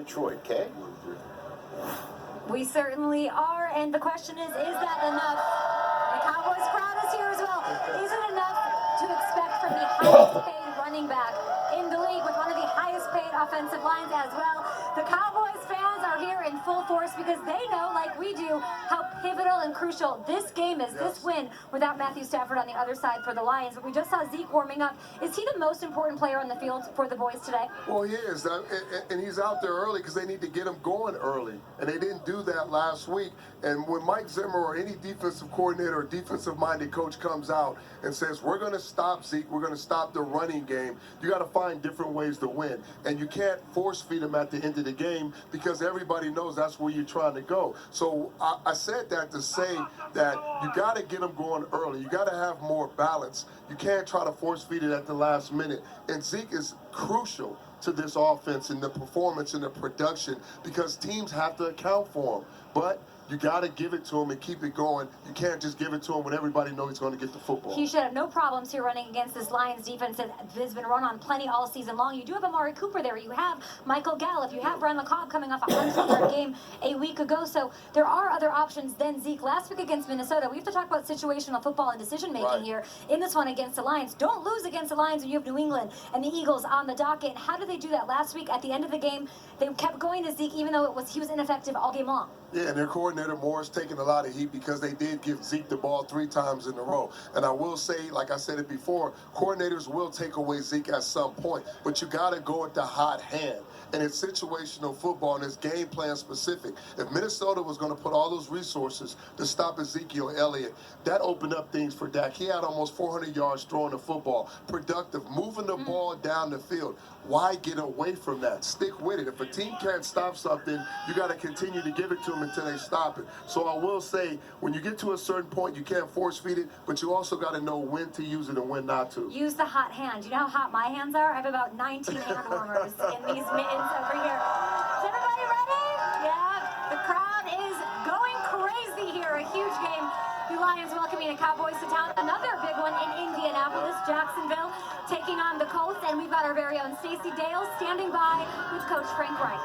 Detroit, Kay? We certainly are, and the question is that enough? The Cowboys crowd is here as well. Is it enough to expect from the highest paid running back in the league with one of the highest paid offensive lines as well? The Cowboys fans are here in full force because they know, like we do, how pivotal and crucial this game is, this win without Matthew Stafford on the other side for the Lions. But we just saw Zeke warming up. Is he the most important player on the field for the boys today? Well, he is, and he's out there early because they need to get him going early, and they didn't do that last week. And when Mike Zimmer or any defensive coordinator or defensive-minded coach comes out and says, we're going to stop Zeke, we're going to stop the running game, you got to find different ways to win. And you can't force feed him at the end of the game because everybody knows that's where you're trying to go. So I said that to say that you got to get him going early. You got to have more balance. You can't try to force feed it at the last minute. And Zeke is crucial to this offense and the performance and the production because teams have to account for him. But you got to give it to him and keep it going. You can't just give it to him when everybody knows he's going to get the football. He should have no problems here running against this Lions defense that has been run on plenty all season long. You do have Amari Cooper there. You have Michael Gallup. You have Randall Cobb coming off a 100-yard game a week ago. So there are other options than Zeke. Last week against Minnesota, we have to talk about situational football and decision-making here. In this one against the Lions, don't lose against the Lions when you have New England and the Eagles on the docket. How did they do that last week? At the end of the game, they kept going to Zeke even though he was ineffective all game long. Yeah, and their coordinator Moore's taking a lot of heat because they did give Zeke the ball 3 times in a row. And I will say, like I said it before, coordinators will take away Zeke at some point, but you got to go at the hot hand. And it's situational football and it's game plan specific. If Minnesota was going to put all those resources to stop Ezekiel Elliott, that opened up things for Dak. He had almost 400 yards throwing the football, productive, moving the ball down the field. Why get away from that? Stick with it. If a team can't stop something, you got to continue to give it to them until they stop it. So I will say, when you get to a certain point, you can't force feed it, but you also got to know when to use it and when not to. Use the hot hand. You know how hot my hands are? I have about 19 hand warmers in these mittens over here. Is everybody ready? Yeah. The crowd is going crazy here. A huge game. The Lions welcoming the Cowboys to town. Another big one in Indianapolis, Jacksonville, taking on the Colts. And we've got our very own Stacey Dale standing by with Coach Frank Reich.